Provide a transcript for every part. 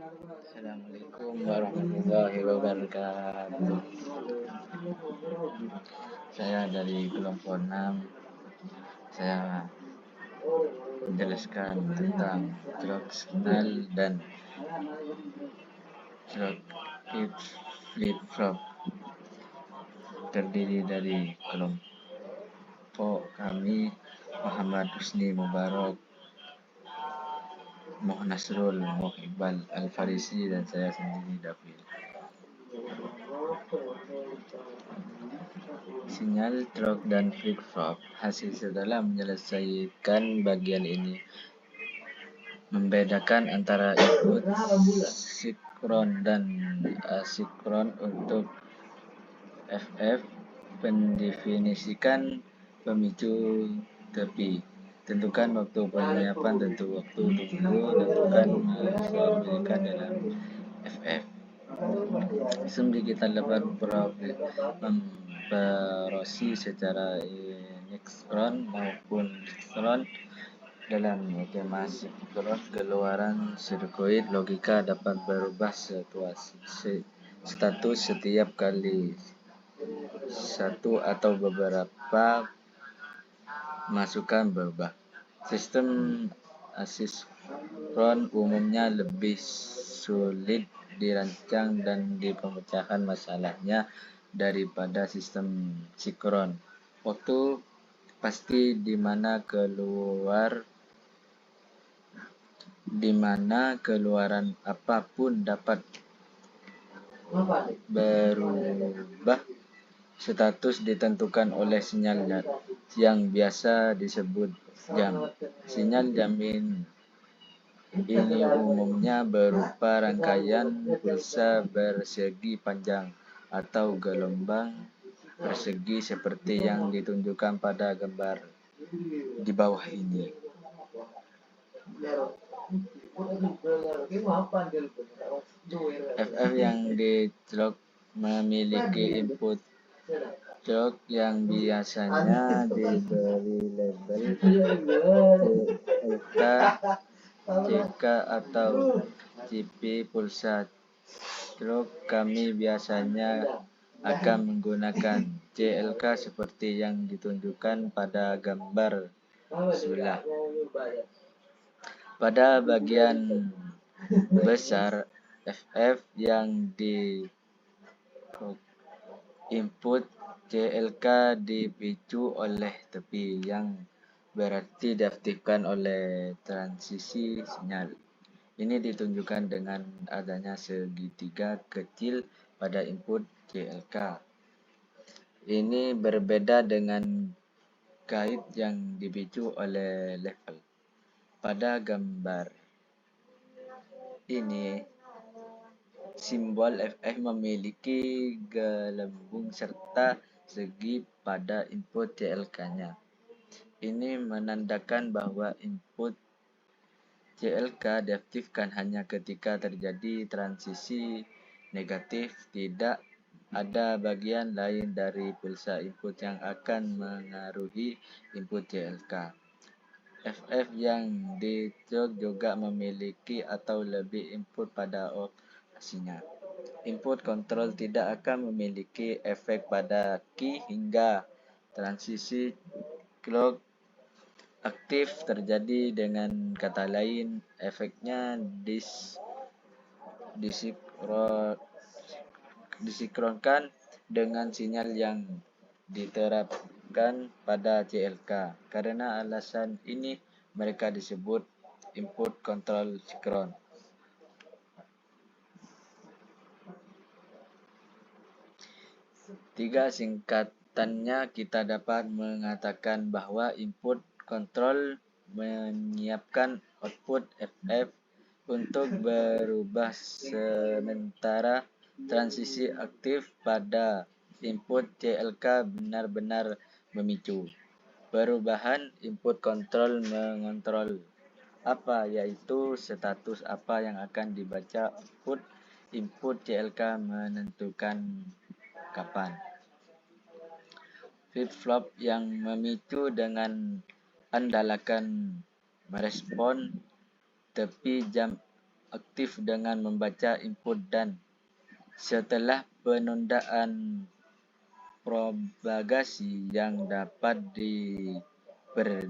Assalamualaikum warahmatullahi wabarakatuh. Saya dari kelompok 6. Saya menjelaskan tentang clock signal dan clock flip flop. Terdiri dari kelompok kami Muhammad Husni Mubarak, Moh Nasrul, Moh Iqbal Al-Farisi, dan saya sendiri Dapil. Sinyal clock dan flip flop. Hasil setelah menyelesaikan bagian ini membedakan antara input sinkron dan asinkron untuk FF, pendefinisikan pemicu tepi, tentukan waktu penyiapan, tentu waktu tunggu, tentukan memiliki dalam FF. Sistem digital dapat memperosi secara sinkron maupun sinkron. Dalam skema sinkron, keluaran sirkuit logika dapat berubah status setiap kali satu atau beberapa masukan berubah. Sistem asinkron umumnya lebih sulit dirancang dan di pemecahan masalahnya daripada sistem sinkron. Waktu pasti di mana keluaran apapun dapat berubah. Status ditentukan oleh sinyal yang biasa disebut jam. Sinyal jamin ini umumnya berupa rangkaian pulsa bersegi panjang atau gelombang persegi seperti yang ditunjukkan pada gambar di bawah ini. FF yang di clock memiliki input clock yang biasanya diberi label CLK, CK atau CP pulsa clock. Kami biasanya akan menggunakan CLK seperti yang ditunjukkan pada gambar sebelah. Pada bagian besar FF yang di input CLK dipicu oleh tepi, yang berarti diaktifkan oleh transisi sinyal. Ini ditunjukkan dengan adanya segitiga kecil pada input CLK. Ini berbeda dengan kait yang dipicu oleh level. Pada gambar ini, simbol FF memiliki gelembung serta segi pada input CLK-nya. Ini menandakan bahwa input CLK diaktifkan hanya ketika terjadi transisi negatif, tidak ada bagian lain dari pulsa input yang akan mengaruhi input CLK. FF yang di clock juga memiliki atau lebih input pada operasinya. Input control tidak akan memiliki efek pada key hingga transisi clock aktif terjadi. Dengan kata lain, efeknya disinkronkan dengan sinyal yang diterapkan pada CLK. Karena alasan ini, mereka disebut input control sinkron. Tiga singkatannya, kita dapat mengatakan bahwa input control menyiapkan output FF untuk berubah, sementara transisi aktif pada input CLK benar-benar memicu perubahan. Input control mengontrol apa, yaitu status apa yang akan dibaca output. Input CLK menentukan kapan. Flip-flop yang memicu dengan andalkan merespon tepi jam aktif dengan membaca input dan setelah penundaan propagasi yang dapat diprediksi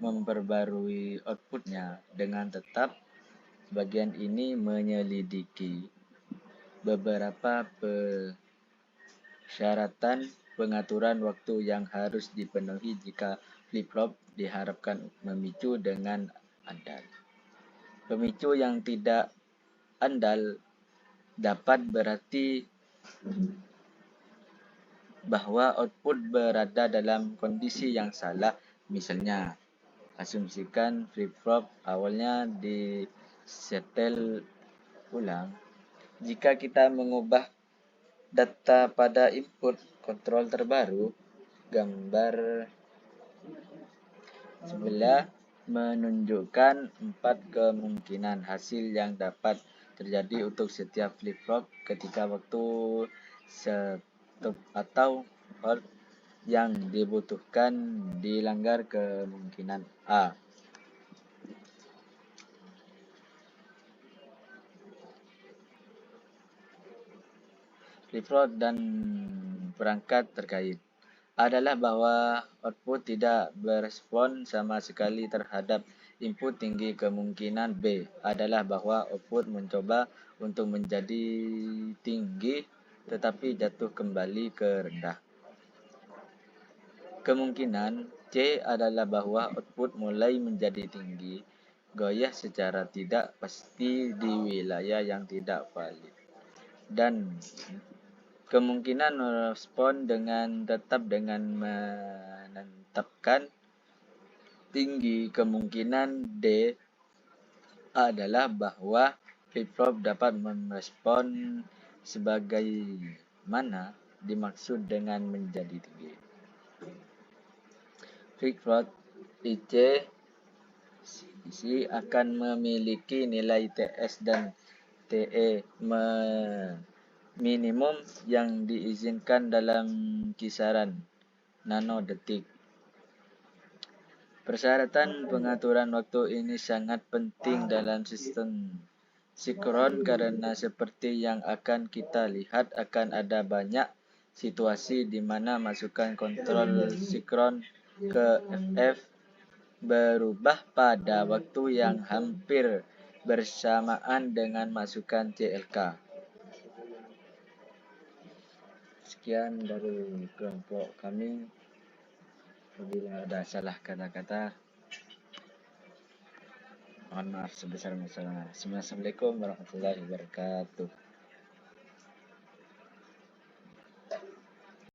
memperbarui outputnya dengan tetap. Bagian ini menyelidiki beberapa persyaratan pengaturan waktu yang harus dipenuhi jika flip-flop diharapkan memicu dengan andal. Pemicu yang tidak andal dapat berarti bahwa output berada dalam kondisi yang salah. Misalnya, asumsikan flip-flop awalnya disetel ulang. Jika kita mengubah data pada input kontrol terbaru, gambar sebelah menunjukkan 4 kemungkinan hasil yang dapat terjadi untuk setiap flip-flop ketika waktu stop atau hold yang dibutuhkan dilanggar. Kemungkinan A. Flip-flop dan perangkat terkait adalah bahwa output tidak berespon sama sekali terhadap input tinggi. Kemungkinan B adalah bahwa output mencoba untuk menjadi tinggi tetapi jatuh kembali ke rendah. Kemungkinan C adalah bahwa output mulai menjadi tinggi, goyah secara tidak pasti di wilayah yang tidak valid. Dan kemungkinan merespon dengan tetap dengan menetapkan tinggi. Kemungkinan D adalah bahwa flip-flop dapat merespon sebagaimana dimaksud dengan menjadi tinggi. Flip-flop IC akan memiliki nilai TS dan TE minimum yang diizinkan dalam kisaran nanodetik. Persyaratan pengaturan waktu ini sangat penting dalam sistem sinkron karena seperti yang akan kita lihat akan ada banyak situasi di mana masukan kontrol sinkron ke FF berubah pada waktu yang hampir bersamaan dengan masukan CLK. Sekian dari kelompok kami. Apabila ada salah kata-kata, mohon maaf sebesar-besarnya. Assalamualaikum warahmatullahi wabarakatuh.